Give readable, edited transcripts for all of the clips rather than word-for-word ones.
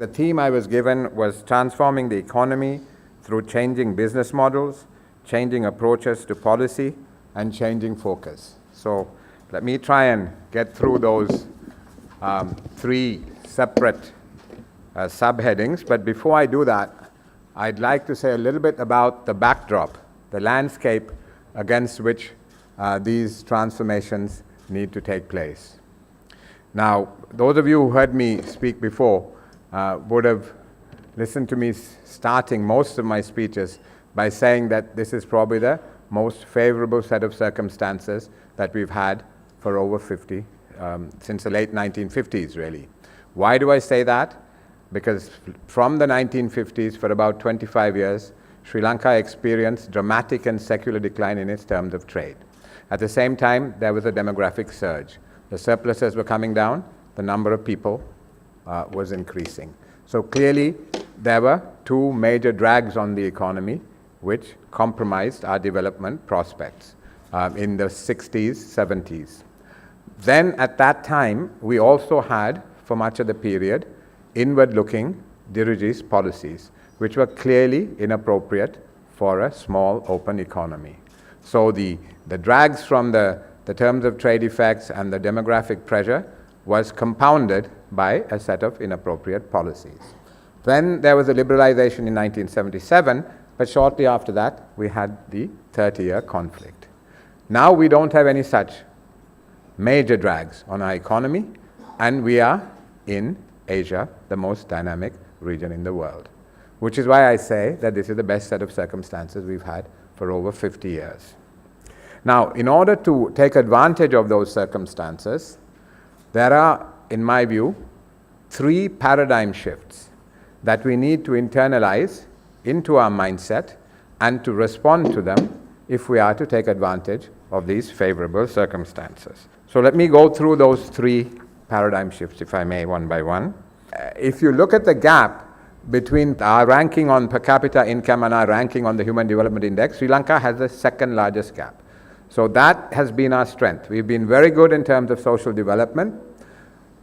The theme I was given was transforming the economy through changing business models, changing approaches to policy, and changing focus. So let me try and get through those three separate subheadings. But before I do that, I'd like to say a little bit about the backdrop, the landscape against which these transformations need to take place. Now, those of you who heard me speak before would have listened to me starting most of my speeches by saying that this is probably the most favorable set of circumstances that we've had for over 50, since the late 1950s, really. Why do I say that? Because from the 1950s, for about 25 years, Sri Lanka experienced dramatic and secular decline in its terms of trade. At the same time, there was a demographic surge. The surpluses were coming down, the number of people was increasing. So clearly, there were two major drags on the economy which compromised our development prospects in the 60s, 70s. Then at that time, we also had, for much of the period, inward-looking dirigist policies, which were clearly inappropriate for a small, open economy. So the drags from the terms of trade effects and the demographic pressure was compounded by a set of inappropriate policies. Then there was a liberalization in 1977, but shortly after that, we had the 30-year conflict. Now we don't have any such major drags on our economy, and we are in Asia, the most dynamic region in the world, which is why I say that this is the best set of circumstances we've had for over 50 years. Now, in order to take advantage of those circumstances, there are, in my view, three paradigm shifts that we need to internalize into our mindset and to respond to them if we are to take advantage of these favorable circumstances. So let me go through those three paradigm shifts, if I may, one by one. If you look at the gap between our ranking on per capita income and our ranking on the Human Development Index, Sri Lanka has the second largest gap. So that has been our strength. We've been very good in terms of social development,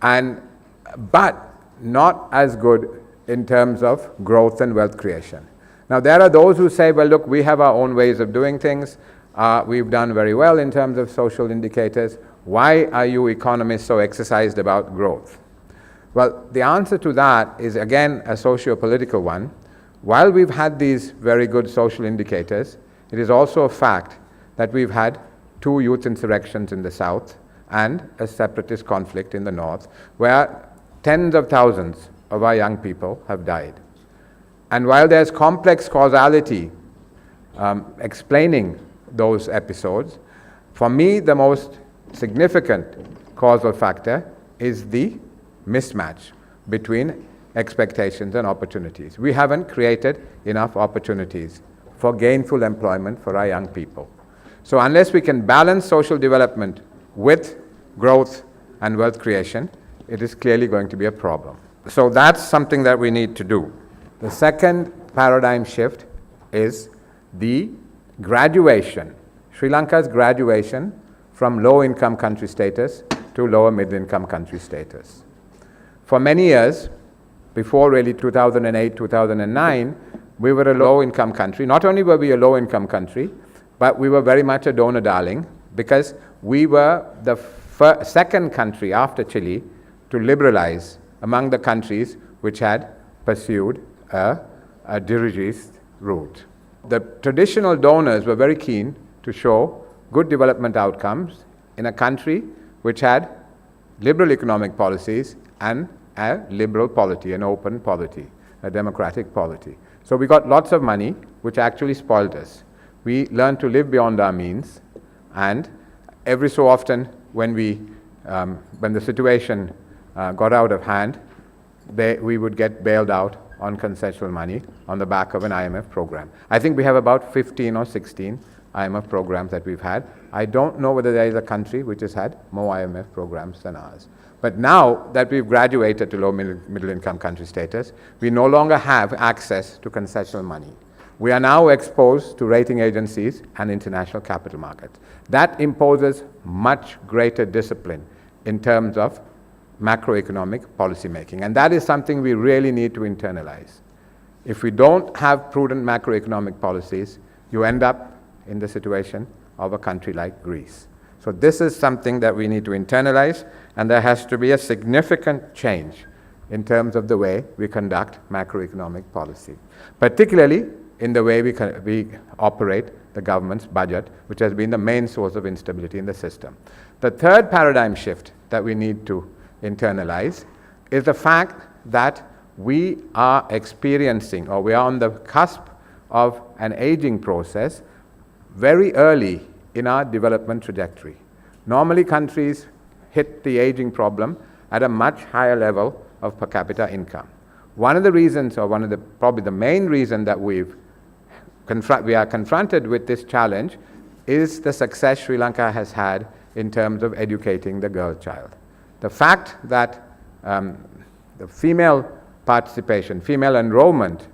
but not as good in terms of growth and wealth creation. Now, there are those who say, well, look, we have our own ways of doing things. We've done very well in terms of social indicators. Why are you economists so exercised about growth? Well, the answer to that is, again, a socio-political one. While we've had these very good social indicators, it is also a fact that we've had two youth insurrections in the south and a separatist conflict in the north, where tens of thousands of our young people have died. And while there's complex causality explaining those episodes, for me the most significant causal factor is the mismatch between expectations and opportunities. We haven't created enough opportunities for gainful employment for our young people. So unless we can balance social development with growth and wealth creation, it is clearly going to be a problem. So that's something that we need to do. The second paradigm shift is the graduation, Sri Lanka's graduation from low-income country status to lower middle-income country status. For many years, before really 2008, 2009, we were a low-income country. Not only were we a low-income country, but we were very much a donor darling because we were the second country after Chile to liberalize among the countries which had pursued a dirigist route. The traditional donors were very keen to show good development outcomes in a country which had liberal economic policies and a liberal polity, an open polity, a democratic polity. So we got lots of money, which actually spoiled us. We learned to live beyond our means, and every so often when the situation got out of hand, we would get bailed out on concessional money on the back of an IMF program. I think we have about 15 or 16 IMF programs that we've had. I don't know whether there is a country which has had more IMF programs than ours. But now that we've graduated to low middle income country status, we no longer have access to concessional money. We are now exposed to rating agencies and international capital markets. That imposes much greater discipline in terms of macroeconomic policy making. And that is something we really need to internalize. If we don't have prudent macroeconomic policies, you end up in the situation of a country like Greece. So this is something that we need to internalize, and there has to be a significant change in terms of the way we conduct macroeconomic policy, particularly in the way we operate the government's budget, which has been the main source of instability in the system. The third paradigm shift that we need to internalize is the fact that we are experiencing, or we are on the cusp of an aging process very early in our development trajectory. Normally, countries hit the aging problem at a much higher level of per capita income. One of the reasons, or probably the main reason that we are confronted with this challenge is the success Sri Lanka has had in terms of educating the girl child. The fact that the female participation, female enrollment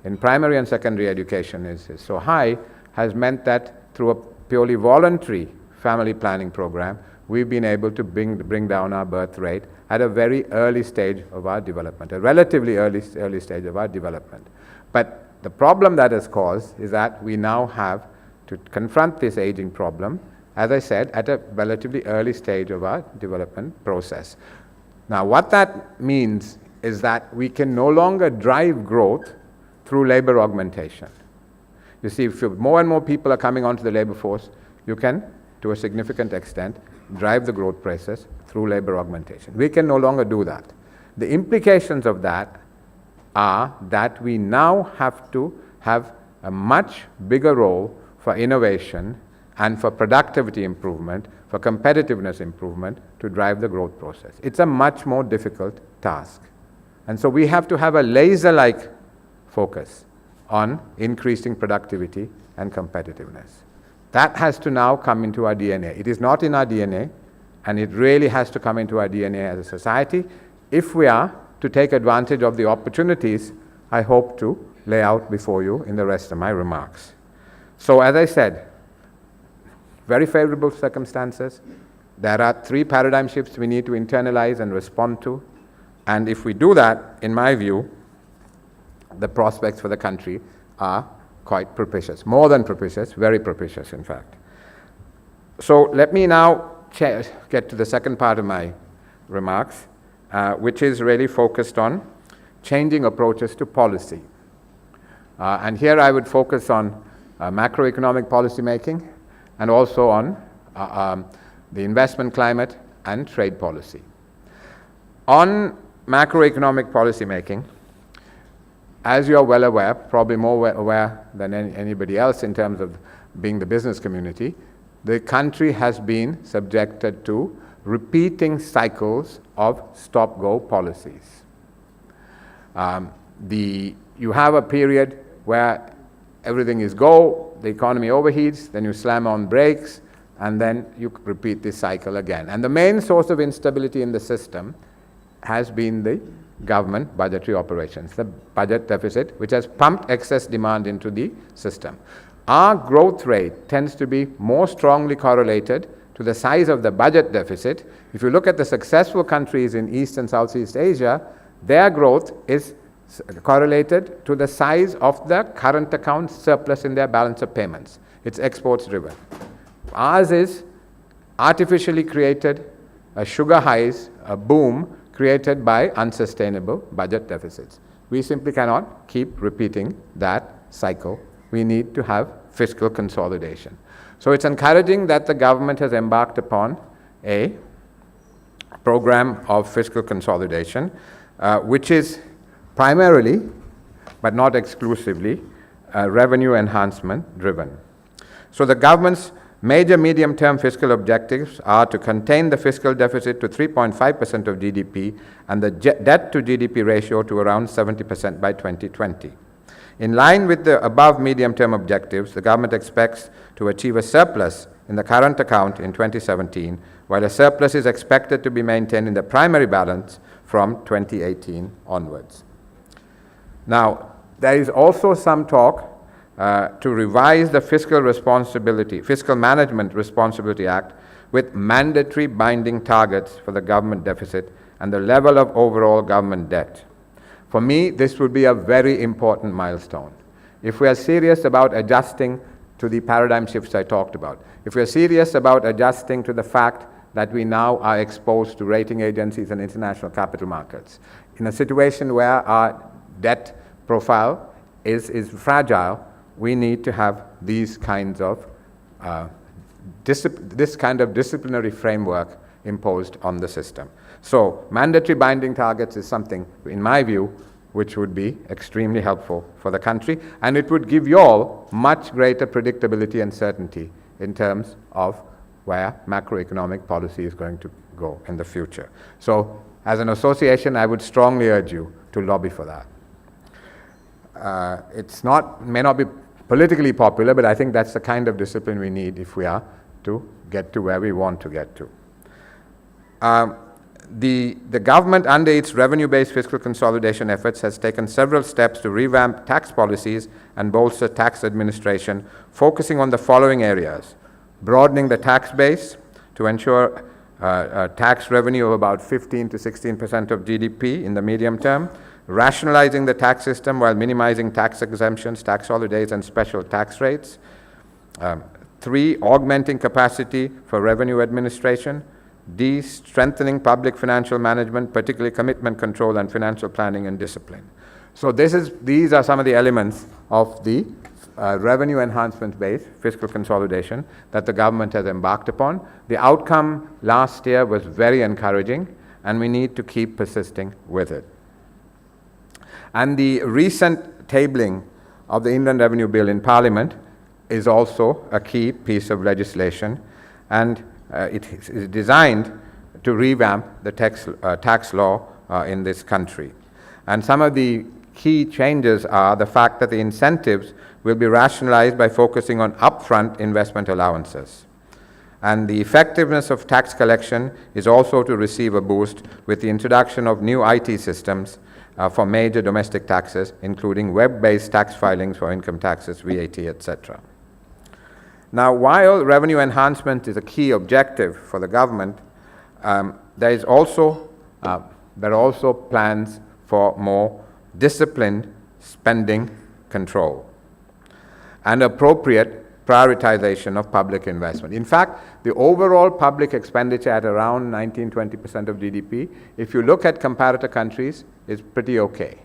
in primary and secondary education is so high has meant that through a purely voluntary family planning program, we've been able to bring down our birth rate at a very early stage of our development, a relatively early stage of our development. But the problem that has caused is that we now have to confront this aging problem, as I said, at a relatively early stage of our development process. Now, what that means is that we can no longer drive growth through labor augmentation. You see, if more and more people are coming onto the labor force, you can, to a significant extent, drive the growth process through labor augmentation. We can no longer do that. The implications of that are that we now have to have a much bigger role for innovation and for productivity improvement, for competitiveness improvement to drive the growth process. It's a much more difficult task. And so we have to have a laser-like focus on increasing productivity and competitiveness. That has to now come into our DNA. It is not in our DNA, and it really has to come into our DNA as a society if we are to take advantage of the opportunities I hope to lay out before you in the rest of my remarks. So as I said, very favorable circumstances. There are three paradigm shifts we need to internalize and respond to. And if we do that, in my view, the prospects for the country are quite propitious, more than propitious, very propitious, in fact. So let me now get to the second part of my remarks, which is really focused on changing approaches to policy. And here I would focus on macroeconomic policy making and also on the investment climate and trade policy. On macroeconomic policy making, as you're well aware, probably more aware than anybody else in terms of being the business community, the country has been subjected to repeating cycles of stop-go policies. You have a period where everything is go, the economy overheats, then you slam on brakes, and then you repeat this cycle again. And the main source of instability in the system has been the government budgetary operations, the budget deficit, which has pumped excess demand into the system. Our growth rate tends to be more strongly correlated to the size of the budget deficit. If you look at the successful countries in East and Southeast Asia, their growth is correlated to the size of the current account surplus in their balance of payments. It's exports driven. Ours is artificially created, a sugar highs, a boom created by unsustainable budget deficits. We simply cannot keep repeating that cycle. We need to have fiscal consolidation. So it's encouraging that the government has embarked upon a program of fiscal consolidation, which is primarily, but not exclusively, revenue enhancement driven. So the government's major medium-term fiscal objectives are to contain the fiscal deficit to 3.5% of GDP and the debt to GDP ratio to around 70% by 2020. In line with the above medium-term objectives, the government expects to achieve a surplus in the current account in 2017, while a surplus is expected to be maintained in the primary balance from 2018 onwards. Now, there is also some talk to revise the Fiscal Management Responsibility Act with mandatory binding targets for the government deficit and the level of overall government debt. For me, this would be a very important milestone. If we are serious about adjusting to the paradigm shifts I talked about, if we are serious about adjusting to the fact that we now are exposed to rating agencies and international capital markets, in a situation where our debt profile is fragile, we need to have these kinds of this kind of disciplinary framework imposed on the system. So mandatory binding targets is something, in my view, which would be extremely helpful for the country, and it would give you all much greater predictability and certainty in terms of where macroeconomic policy is going to go in the future. So as an association, I would strongly urge you to lobby for that. May not be politically popular, but I think that's the kind of discipline we need if we are to get to where we want to get to. The government, under its revenue-based fiscal consolidation efforts, has taken several steps to revamp tax policies and bolster tax administration, focusing on the following areas: broadening the tax base to ensure tax revenue of about 15 to 16% of GDP in the medium term, rationalizing the tax system while minimizing tax exemptions, tax holidays, and special tax rates. 3, augmenting capacity for revenue administration. D, strengthening public financial management, particularly commitment control and financial planning and discipline. So these are some of the elements of the revenue enhancement-based fiscal consolidation that the government has embarked upon. The outcome last year was very encouraging, and we need to keep persisting with it. And the recent tabling of the Indian Revenue Bill in Parliament is also a key piece of legislation, and it is designed to revamp the tax law in this country. And some of the key changes are the fact that the incentives will be rationalized by focusing on upfront investment allowances. And the effectiveness of tax collection is also to receive a boost with the introduction of new IT systems for major domestic taxes, including web-based tax filings for income taxes, VAT, etc. Now, while revenue enhancement is a key objective for the government, there are also plans for more disciplined spending control and appropriate prioritization of public investment. In fact, the overall public expenditure at around 19-20% of GDP, if you look at comparator countries, is pretty okay.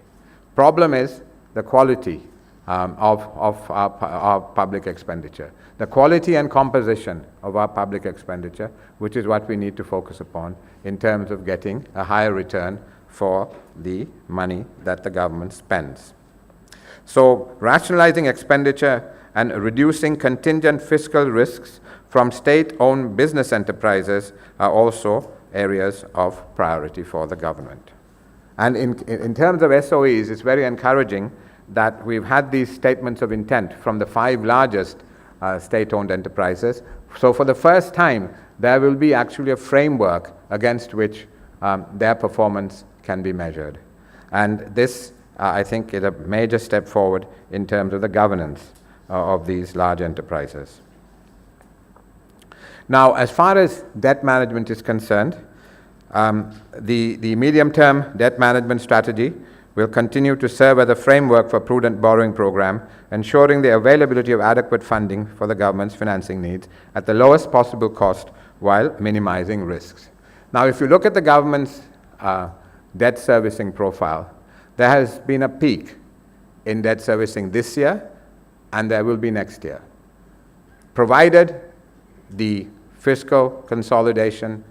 Problem is the quality of our public expenditure. The quality and composition of our public expenditure, which is what we need to focus upon in terms of getting a higher return for the money that the government spends. So, rationalizing expenditure and reducing contingent fiscal risks from state-owned business enterprises are also areas of priority for the government. And in terms of SOEs, it's very encouraging that we've had these statements of intent from the 5 largest state-owned enterprises. So for the first time, there will be actually a framework against which their performance can be measured. And this, I think, is a major step forward in terms of the governance of these large enterprises. Now, as far as debt management is concerned, the medium-term debt management strategy will continue to serve as a framework for prudent borrowing program, ensuring the availability of adequate funding for the government's financing needs at the lowest possible cost while minimizing risks. Now, if you look at the government's debt servicing profile, there has been a peak in debt servicing this year, and there will be next year. Provided the fiscal consolidation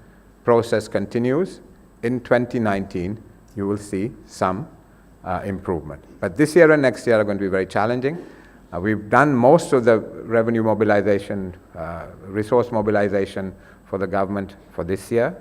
process continues, in 2019, you will see some improvement. But this year and next year are going to be very challenging. We've done most of the revenue mobilization, resource mobilization for the government for this year.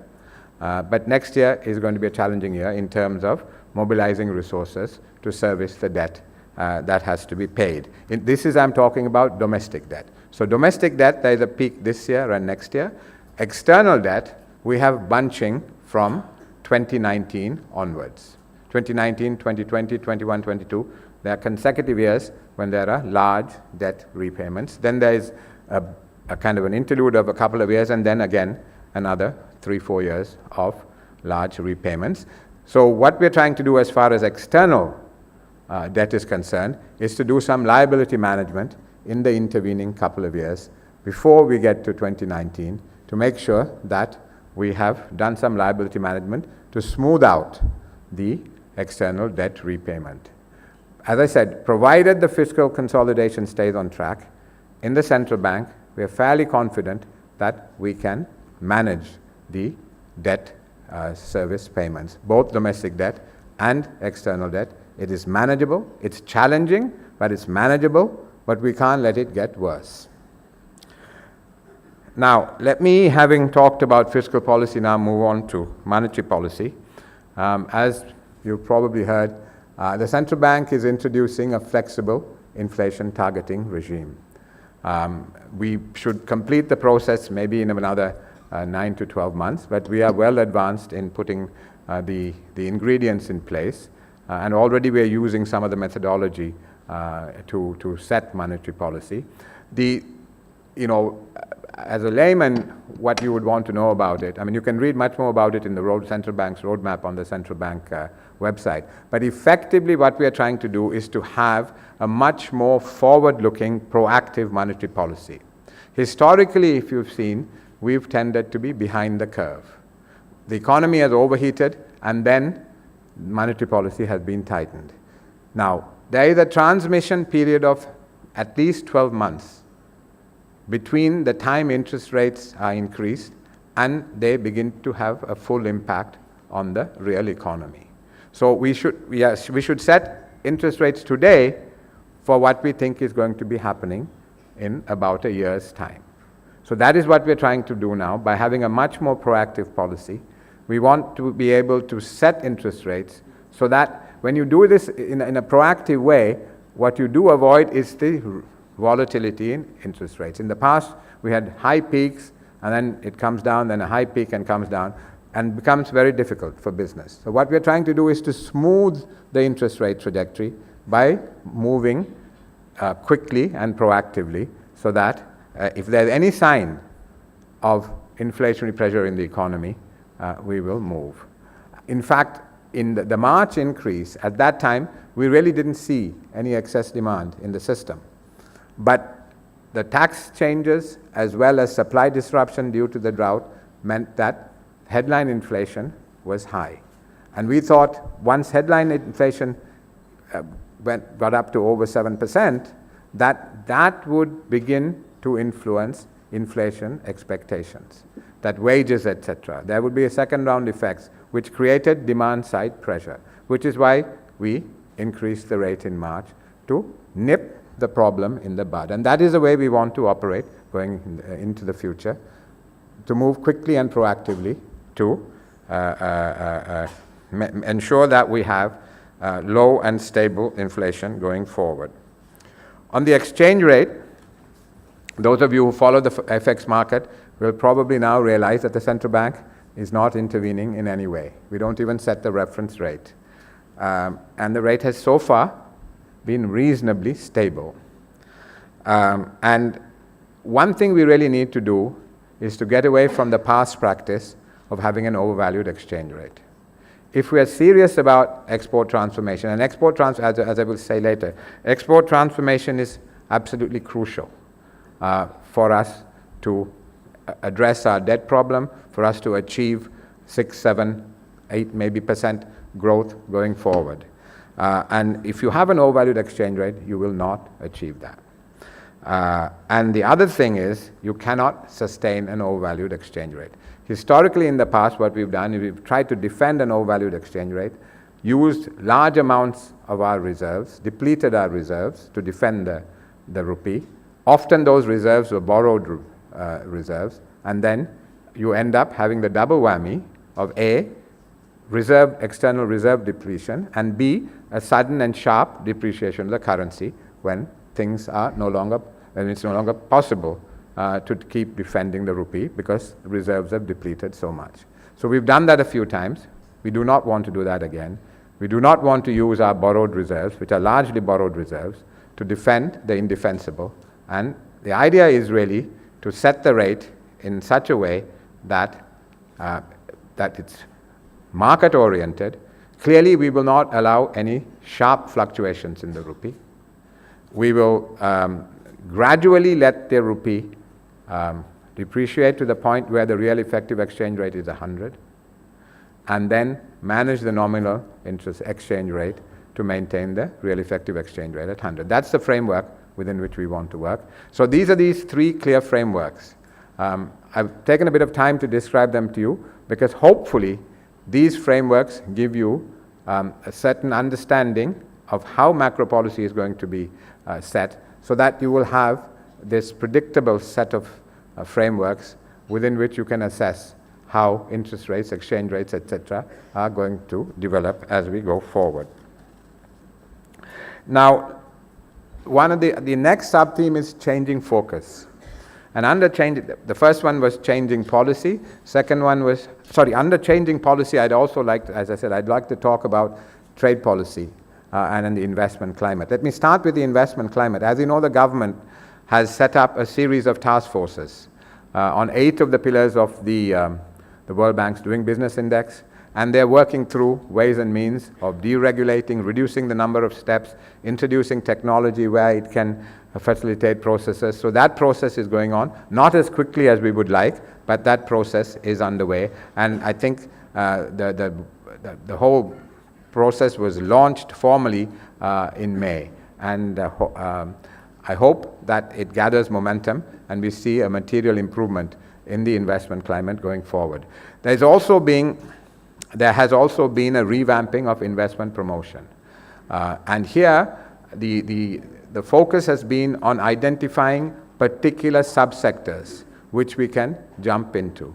But next year is going to be a challenging year in terms of mobilizing resources to service the debt that has to be paid. I'm talking about domestic debt. So domestic debt, there is a peak this year and next year. External debt, we have bunching from 2019 onwards. 2019, 2020, 21, 22, there are consecutive years when there are large debt repayments. Then there is a kind of an interlude of a couple of years, and then again another 3-4 years of large repayments. So what we're trying to do as far as external debt is concerned is to do some liability management in the intervening couple of years before we get to 2019 to make sure that we have done some liability management to smooth out the external debt repayment. As I said, provided the fiscal consolidation stays on track, in the central bank, we are fairly confident that we can manage the debt service payments, both domestic debt and external debt. It is manageable, it's challenging, but it's manageable, but we can't let it get worse. Now, let me, having talked about fiscal policy, now move on to monetary policy. As you've probably heard, the central bank is introducing a flexible inflation targeting regime. We should complete the process maybe in another 9 to 12 months, but we are well advanced in putting the ingredients in place, and already we are using some of the methodology to set monetary policy. As a layman, what you would want to know about it, I mean, you can read much more about it in the central bank's roadmap on the central bank website. But effectively, what we are trying to do is to have a much more forward-looking, proactive monetary policy. Historically, if you've seen, we've tended to be behind the curve. The economy has overheated, and then monetary policy has been tightened. Now, there is a transmission period of at least 12 months between the time interest rates are increased and they begin to have a full impact on the real economy. So we should set interest rates today for what we think is going to be happening in about a year's time. So that is what we're trying to do now by having a much more proactive policy. We want to be able to set interest rates so that when you do this in a proactive way, what you do avoid is the volatility in interest rates. In the past, we had high peaks, and then it comes down, then a high peak and comes down, and becomes very difficult for business. So what we're trying to do is to smooth the interest rate trajectory by moving quickly and proactively so that if there's any sign of inflationary pressure in the economy, we will move. In fact, in the March increase, at that time, we really didn't see any excess demand in the system. But the tax changes as well as supply disruption due to the drought meant that headline inflation was high. And we thought once headline inflation got up to over 7%, that would begin to influence inflation expectations, that wages, etc. There would be a second round effects which created demand side pressure, which is why we increased the rate in March to nip the problem in the bud. And that is the way we want to operate going into the future, to move quickly and proactively to ensure that we have low and stable inflation going forward. On the exchange rate, those of you who follow the FX market will probably now realize that the central bank is not intervening in any way. We don't even set the reference rate. And the rate has so far been reasonably stable. And one thing we really need to do is to get away from the past practice of having an overvalued exchange rate. If we are serious about export transformation, and as I will say later, export transformation is absolutely crucial for us to address our debt problem, for us to achieve 6, 7, 8 maybe % growth going forward. And if you have an overvalued exchange rate, you will not achieve that. And the other thing is, you cannot sustain an overvalued exchange rate. Historically in the past, what we've done is we've tried to defend an overvalued exchange rate, used large amounts of our reserves, depleted our reserves to defend the rupee. Often those reserves were borrowed reserves, and then you end up having the double whammy of A, external reserve depletion, and B, a sudden and sharp depreciation of the currency when things are when it's no longer possible to keep defending the rupee because reserves have depleted so much. So we've done that a few times. We do not want to do that again. We do not want to use our borrowed reserves, which are largely borrowed reserves, to defend the indefensible. And the idea is really to set the rate in such a way that it's market-oriented. Clearly, we will not allow any sharp fluctuations in the rupee. We will gradually let the rupee depreciate to the point where the real effective exchange rate is 100, and then manage the nominal interest exchange rate to maintain the real effective exchange rate at 100. That's the framework within which we want to work. So these are these three clear frameworks. I've taken a bit of time to describe them to you because hopefully these frameworks give you a certain understanding of how macro policy is going to be set, so that you will have this predictable set of frameworks within which you can assess how interest rates, exchange rates, etc. are going to develop as we go forward. Now, one of the next sub-theme is changing focus. And under the first one was changing policy. Second one was, under changing policy, I'd also like to, as I said, I'd like to talk about trade policy and in the investment climate. Let me start with the investment climate. As you know, the government has set up a series of task forces on 8 of the pillars of the World Bank's Doing Business Index, and they're working through ways and means of deregulating, reducing the number of steps, introducing technology where it can facilitate processes. So that process is going on, not as quickly as we would like, but that process is underway. And I think the whole process was launched formally in May. And I hope that it gathers momentum and we see a material improvement in the investment climate going forward. There has also been a revamping of investment promotion. And here, the focus has been on identifying particular subsectors which we can jump into.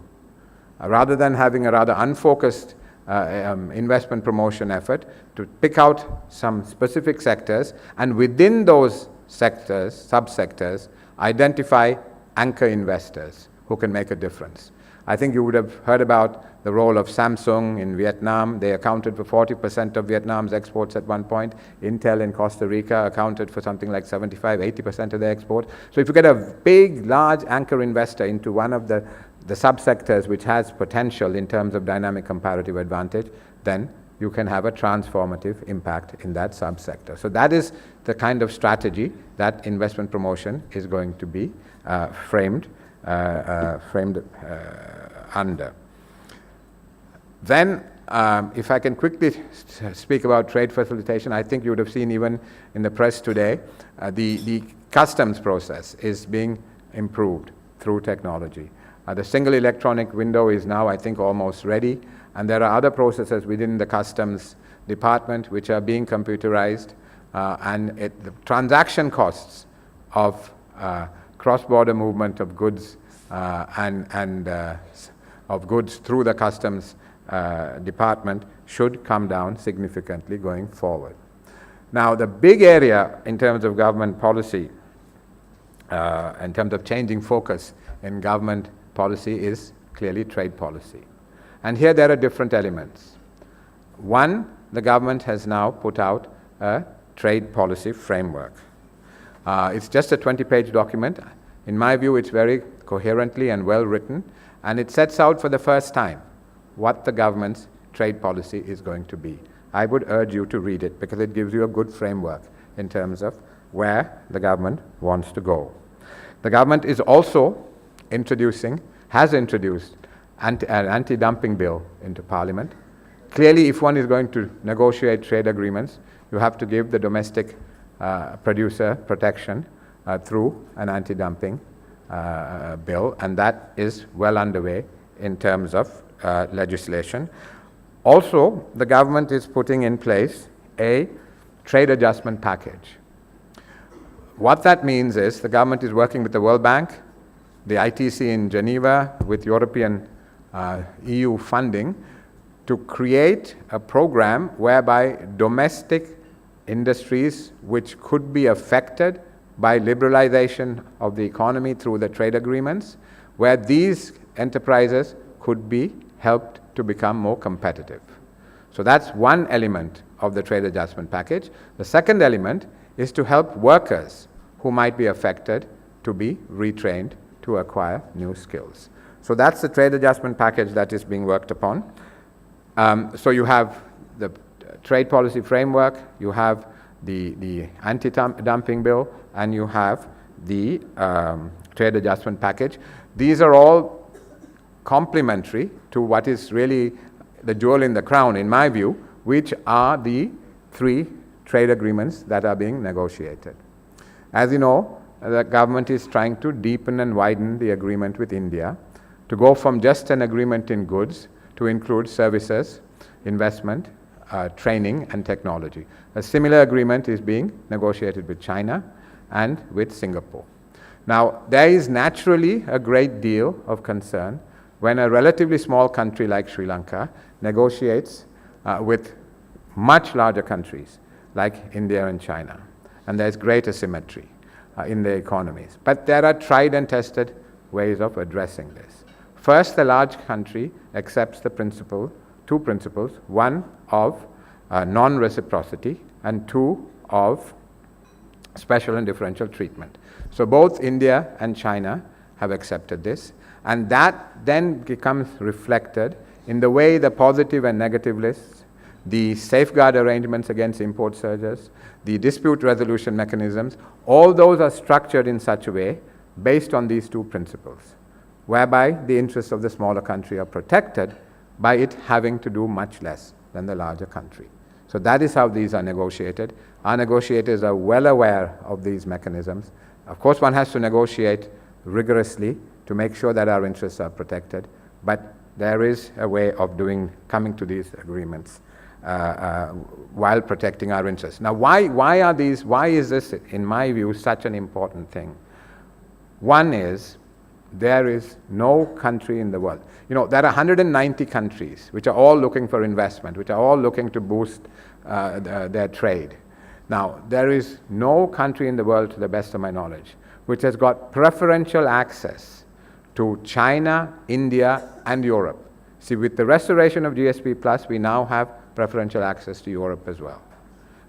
Rather than having a rather unfocused investment promotion effort, to pick out some specific sectors, and within those sectors, subsectors, identify anchor investors who can make a difference. I think you would have heard about the role of Samsung in Vietnam. They accounted for 40% of Vietnam's exports at one point. Intel in Costa Rica accounted for something like 75-80% of their exports. So if you get a big, large anchor investor into one of the subsectors which has potential in terms of dynamic comparative advantage, then you can have a transformative impact in that subsector. So that is the kind of strategy that investment promotion is going to be framed under. Then, if I can quickly speak about trade facilitation, I think you would have seen even in the press today, the customs process is being improved through technology. The single electronic window is now, I think, almost ready, and there are other processes within the customs department which are being computerized, and the transaction costs of cross-border movement of goods of goods through the customs department should come down significantly going forward. Now, the big area in terms of government policy, in terms of changing focus in government policy, is clearly trade policy. And here there are different elements. One, the government has now put out a trade policy framework. It's just a 20-page document. In my view, it's very coherently and well written, and it sets out for the first time what the government's trade policy is going to be. I would urge you to read it because it gives you a good framework in terms of where the government wants to go. The government is also has introduced an anti-dumping bill into Parliament. Clearly, if one is going to negotiate trade agreements, you have to give the domestic producer protection through an anti-dumping bill, and that is well underway in terms of legislation. Also, the government is putting in place a trade adjustment package. What that means is the government is working with the World Bank, the ITC in Geneva, with European EU funding to create a program whereby domestic industries which could be affected by liberalization of the economy through the trade agreements, where these enterprises could be helped to become more competitive. So that's one element of the trade adjustment package. The second element is to help workers who might be affected to be retrained to acquire new skills. So that's the trade adjustment package that is being worked upon. So you have the trade policy framework, you have the anti-dumping bill, and you have the trade adjustment package. These are all complementary to what is really the jewel in the crown, in my view, which are the 3 trade agreements that are being negotiated. As you know, the government is trying to deepen and widen the agreement with India to go from just an agreement in goods to include services, investment, training, and technology. A similar agreement is being negotiated with China and with Singapore. Now, there is naturally a great deal of concern when a relatively small country like Sri Lanka negotiates with much larger countries like India and China. And there's great asymmetry in their economies. But there are tried and tested ways of addressing this. First, the large country accepts the principle, 2 principles, one of non-reciprocity and 2 of special and differential treatment. So both India and China have accepted this, and that then becomes reflected in the way the positive and negative lists, the safeguard arrangements against import surges, the dispute resolution mechanisms, all those are structured in such a way based on these 2 principles, whereby the interests of the smaller country are protected by it having to do much less than the larger country. So that is how these are negotiated. Our negotiators are well aware of these mechanisms. Of course, one has to negotiate rigorously to make sure that our interests are protected, but there is a way of coming to these agreements while protecting our interests. Now, why is this, in my view, such an important thing? One is, there is no country in the world. You know, there are 190 countries which are all looking for investment, which are all looking to boost their trade. Now, there is no country in the world, to the best of my knowledge, which has got preferential access to China, India, and Europe. See, with the restoration of GSP Plus, we now have preferential access to Europe as well.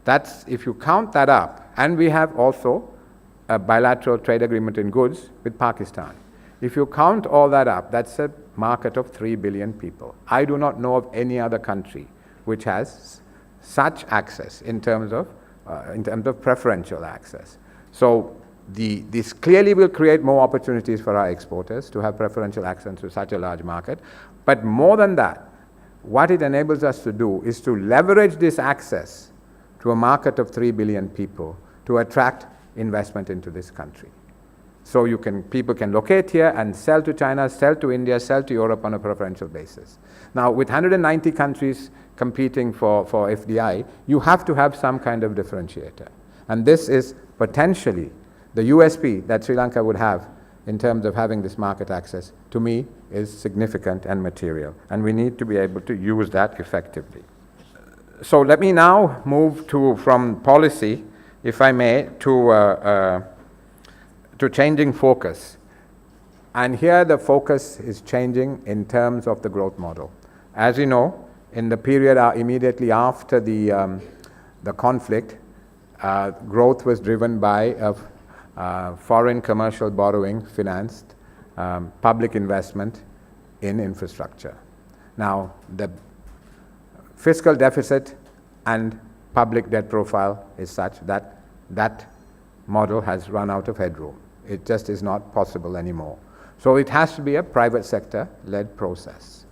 That's, if you count that up, and we have also a bilateral trade agreement in goods with Pakistan. If you count all that up, that's a market of 3 billion people. I do not know of any other country which has such access in terms of preferential access. So this clearly will create more opportunities for our exporters to have preferential access to such a large market. But more than that, what it enables us to do is to leverage this access to a market of 3 billion people to attract investment into this country. So people can locate here and sell to China, sell to India, sell to Europe on a preferential basis. Now, with 190 countries competing for FDI, you have to have some kind of differentiator. And this is potentially the USP that Sri Lanka would have in terms of having this market access, to me, is significant and material. And we need to be able to use that effectively. So let me now move from policy, if I may, to changing focus. And here the focus is changing in terms of the growth model. As you know, in the period immediately after the conflict, growth was driven by foreign commercial borrowing financed public investment in infrastructure. Now, the fiscal deficit and public debt profile is such that that model has run out of headroom. It just is not possible anymore. So it has to be a private sector-led process.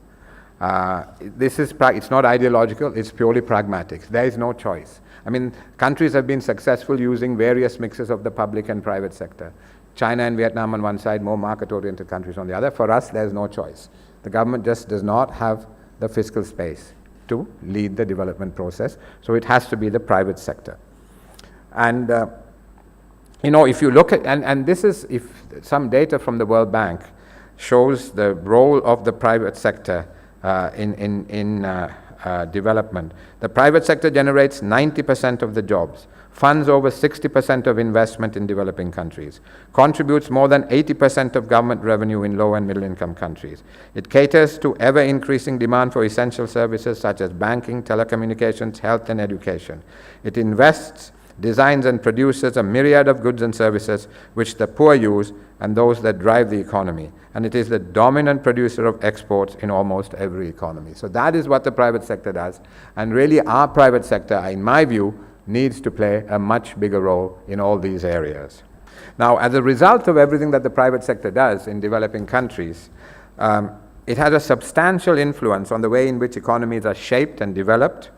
It's not ideological, it's purely pragmatic. There is no choice. I mean, countries have been successful using various mixes of the public and private sector. China and Vietnam on one side, more market-oriented countries on the other. For us, there's no choice. The government just does not have the fiscal space to lead the development process, so it has to be the private sector. And if you look at, and this is, if some data from the World Bank shows the role of the private sector in development. The private sector generates 90% of the jobs, funds over 60% of investment in developing countries, contributes more than 80% of government revenue in low and middle income countries. It caters to ever increasing demand for essential services such as banking, telecommunications, health and education. It invests designs and produces a myriad of goods and services which the poor use and those that drive the economy. And it is the dominant producer of exports in almost every economy. So that is what the private sector does. And really our private sector, in my view, needs to play a much bigger role in all these areas. Now, as a result of everything that the private sector does in developing countries, it has a substantial influence on the way in which economies are shaped and developed.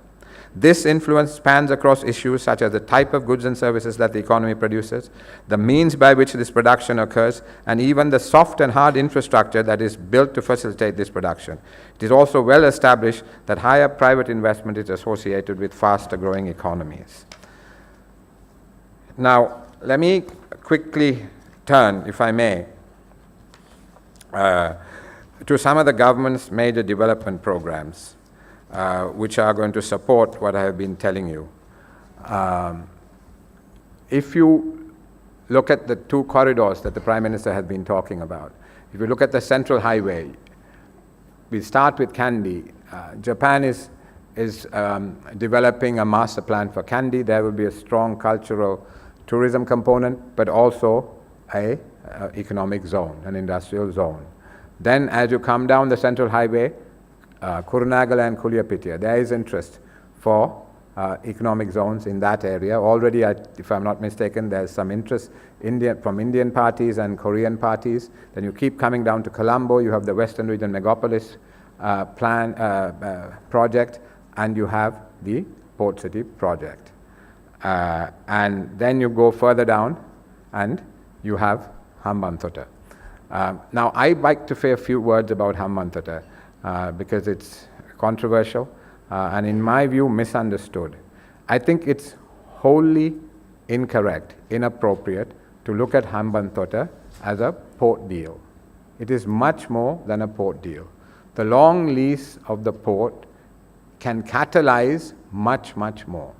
This influence spans across issues such as the type of goods and services that the economy produces, the means by which this production occurs, and even the soft and hard infrastructure that is built to facilitate this production. It is also well established that higher private investment is associated with faster growing economies. Now, let me quickly turn, if I may, to some of the government's major development programs, which are going to support what I have been telling you. If you look at the two corridors that the Prime Minister has been talking about, if you look at the Central Highway, we start with Kandy. Japan is developing a master plan for Kandy. There will be a strong cultural tourism component, but also a economic zone, an industrial zone. Then as you come down the Central Highway, Kurunagala and Kuliapitiya, there is interest for economic zones in that area. Already, if I'm not mistaken, there's some interest from Indian parties and Korean parties. Then you keep coming down to Colombo, you have the Western Region Megapolis project, and you have the Port City project. And then you go further down and you have Hambantota. Now, I'd like to say a few words about Hambantota because it's controversial and, in my view, misunderstood. I think it's wholly incorrect, inappropriate to look at Hambantota as a port deal. It is much more than a port deal. The long lease of the port can catalyze much, much more.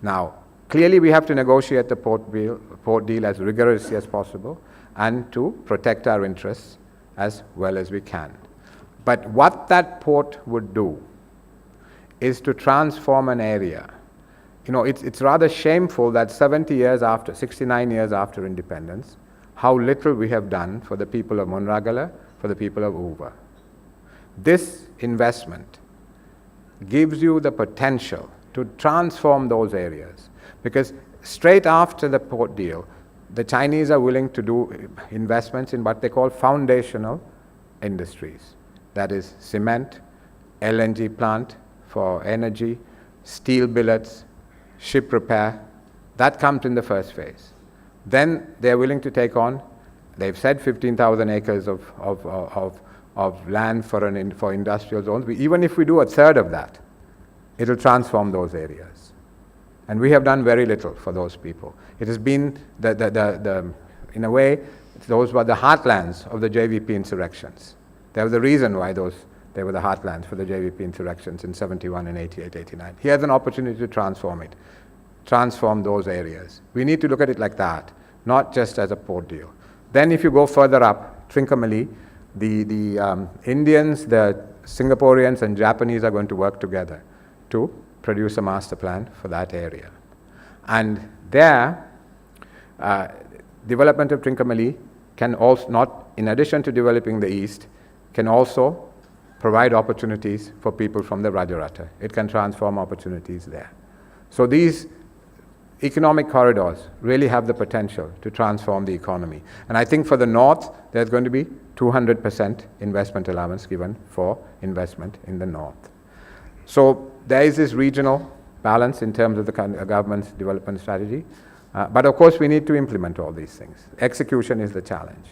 Now, clearly we have to negotiate the port deal as rigorously as possible and to protect our interests as well as we can. But what that port would do is to transform an area. You know, it's rather shameful that 69 years after independence, how little we have done for the people of Munragala, for the people of Uva. This investment gives you the potential to transform those areas, because straight after the port deal, the Chinese are willing to do investments in what they call foundational industries. That is cement, LNG plant for energy, steel billets, ship repair. That comes in the first phase. Then they're willing to take on, they've said 15,000 acres of land for industrial zones. Even if we do a third of that, it'll transform those areas. And we have done very little for those people. It has been, in a way, those were the heartlands of the JVP insurrections. There was a reason why they were the heartlands for the JVP insurrections in 71 and 88, 89. He has an opportunity to transform it, transform those areas. We need to look at it like that, not just as a port deal. Then if you go further up, Trincomalee, the Indians, the Singaporeans and Japanese are going to work together to produce a master plan for that area. And there, development of Trincomalee can also, not in addition to developing the east, can also provide opportunities for people from the Rajarata. It can transform opportunities there. So these economic corridors really have the potential to transform the economy. And I think for the north, there's going to be 200% investment allowance given for investment in the north. So there is this regional balance in terms of the government's development strategy. But of course, we need to implement all these things. Execution is the challenge,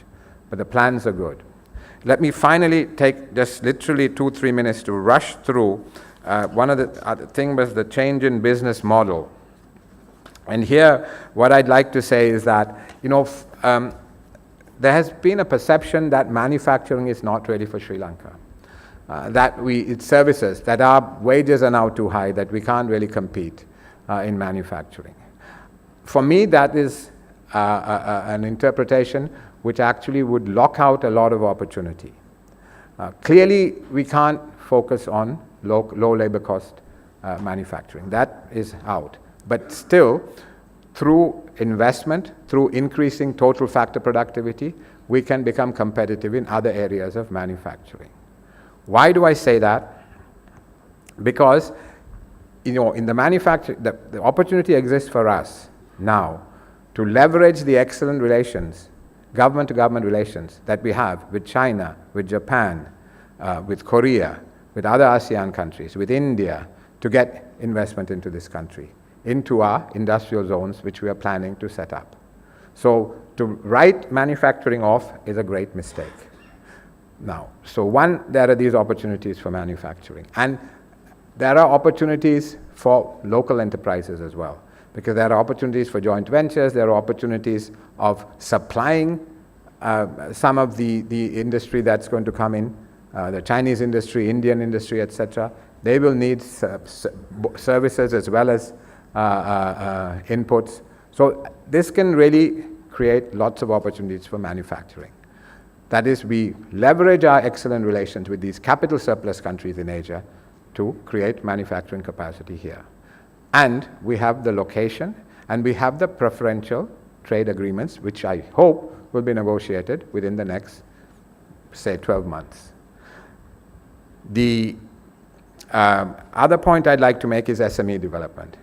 but the plans are good. Let me finally take just literally 2-3 minutes to rush through. One of the other thing was the change in business model. And here, what I'd like to say is that, there has been a perception that manufacturing is not ready for Sri Lanka. That it's services, that our wages are now too high, that we can't really compete in manufacturing. For me, that is an interpretation which actually would lock out a lot of opportunity. Clearly, we can't focus on low labor cost manufacturing. That is out. But still, through investment, through increasing total factor productivity, we can become competitive in other areas of manufacturing. Why do I say that? Because, in the manufacturing, the opportunity exists for us now to leverage the excellent relations, government-to-government relations that we have with China, with Japan, with Korea, with other ASEAN countries, with India, to get investment into this country, into our industrial zones which we are planning to set up. So to write manufacturing off is a great mistake. Now, so one, there are these opportunities for manufacturing. And there are opportunities for local enterprises as well, because there are opportunities for joint ventures, there are opportunities of supplying some of the industry that's going to come in, the Chinese industry, Indian industry, etc. They will need services as well as inputs. So this can really create lots of opportunities for manufacturing. That is, we leverage our excellent relations with these capital surplus countries in Asia to create manufacturing capacity here. And we have the location, and we have the preferential trade agreements, which I hope will be negotiated within the next, say, 12 months. The other point I'd like to make is SME development.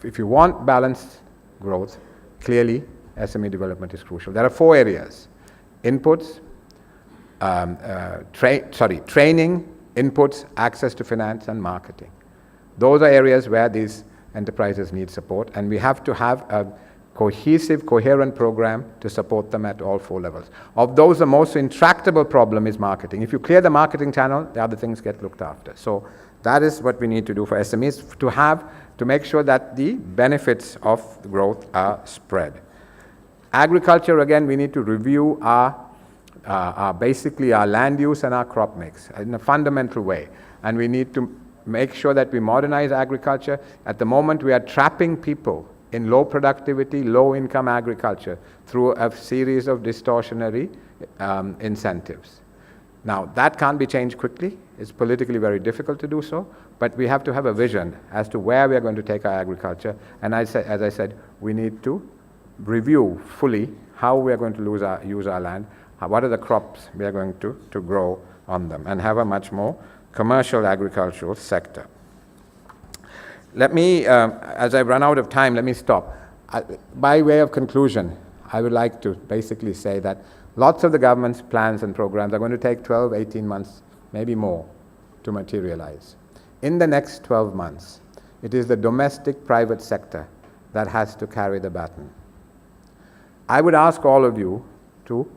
If you want balanced growth, clearly SME development is crucial. There are 4 areas: inputs, training, inputs, access to finance, and marketing. Those are areas where these enterprises need support, and we have to have a cohesive, coherent program to support them at all 4 levels. Of those, the most intractable problem is marketing. If you clear the marketing channel, the other things get looked after. So that is what we need to do for SMEs, to make sure that the benefits of growth are spread. Agriculture, again, we need to review basically our land use and our crop mix in a fundamental way. And we need to make sure that we modernize agriculture. At the moment, we are trapping people in low productivity, low income agriculture through a series of distortionary incentives. Now, that can't be changed quickly. It's politically very difficult to do so, but we have to have a vision as to where we are going to take our agriculture. And as I said, we need to review fully how we are going to use our land, what are the crops we are going to grow on them, and have a much more commercial agricultural sector. Let me, as I've run out of time, let me stop. By way of conclusion, I would like to basically say that lots of the government's plans and programs are going to take 12, 18 months, maybe more, to materialize. In the next 12 months, it is the domestic private sector that has to carry the baton. I would ask all of you to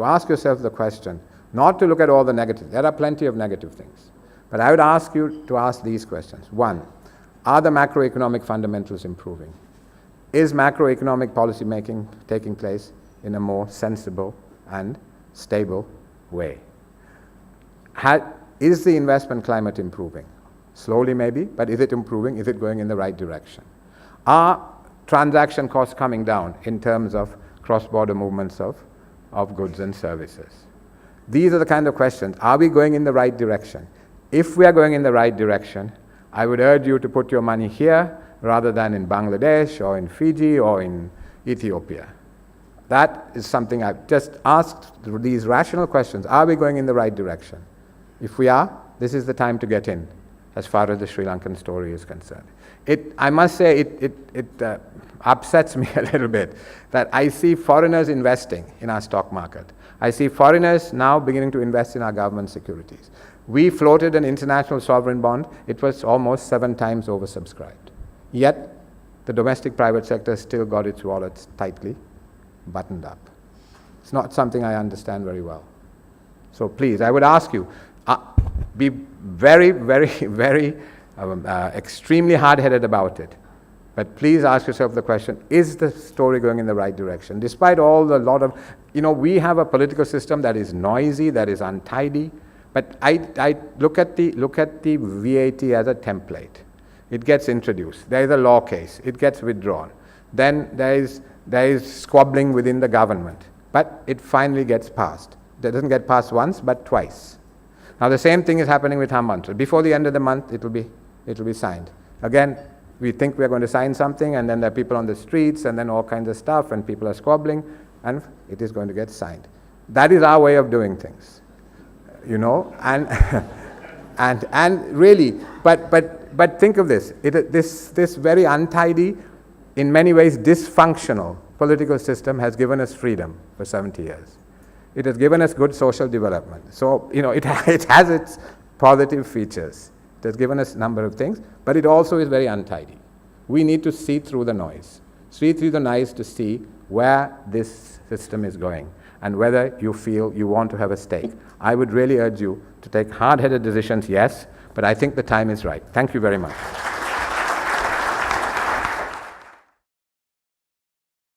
ask yourself the question, not to look at all the negatives. There are plenty of negative things. But I would ask you to ask these questions. 1, are the macroeconomic fundamentals improving? Is macroeconomic policy making taking place in a more sensible and stable way? Is the investment climate improving? Slowly maybe, but is it improving? Is it going in the right direction? Are transaction costs coming down in terms of cross-border movements of goods and services? These are the kind of questions. Are we going in the right direction? If we are going in the right direction, I would urge you to put your money here rather than in Bangladesh or in Fiji or in Ethiopia. That is something I've just asked these rational questions. Are we going in the right direction? If we are, this is the time to get in as far as the Sri Lankan story is concerned. I must say it upsets me a little bit that I see foreigners investing in our stock market. I see foreigners now beginning to invest in our government securities. We floated an international sovereign bond. It was almost 7 times oversubscribed. Yet, the domestic private sector still got its wallets tightly buttoned up. It's not something I understand very well. So please, I would ask you, be very, very, very extremely hard-headed about it. But please ask yourself the question, is the story going in the right direction? Despite we have a political system that is noisy, that is untidy, but I look at the VAT as a template. It gets introduced. There is a law case. It gets withdrawn. Then there is squabbling within the government. But it finally gets passed. It doesn't get passed once, but twice. Now the same thing is happening with Hambantota. Before the end of the month, it will be signed. Again, We think we're going to sign something, and then there are people on the streets, and then all kinds of stuff, and people are squabbling, and it is going to get signed. That is our way of doing things, you know, and and really, but think of this, this very untidy, in many ways dysfunctional political system has given us freedom for 70 years. It has given us good social development. So, you know, it has its positive features. It has given us a number of things, but it also is very untidy. We need to see through the noise. See through the noise to see where this system is going and whether you feel you want to have a stake. I would really urge you to take hard-headed decisions, yes, but I think the time is right. Thank you very much.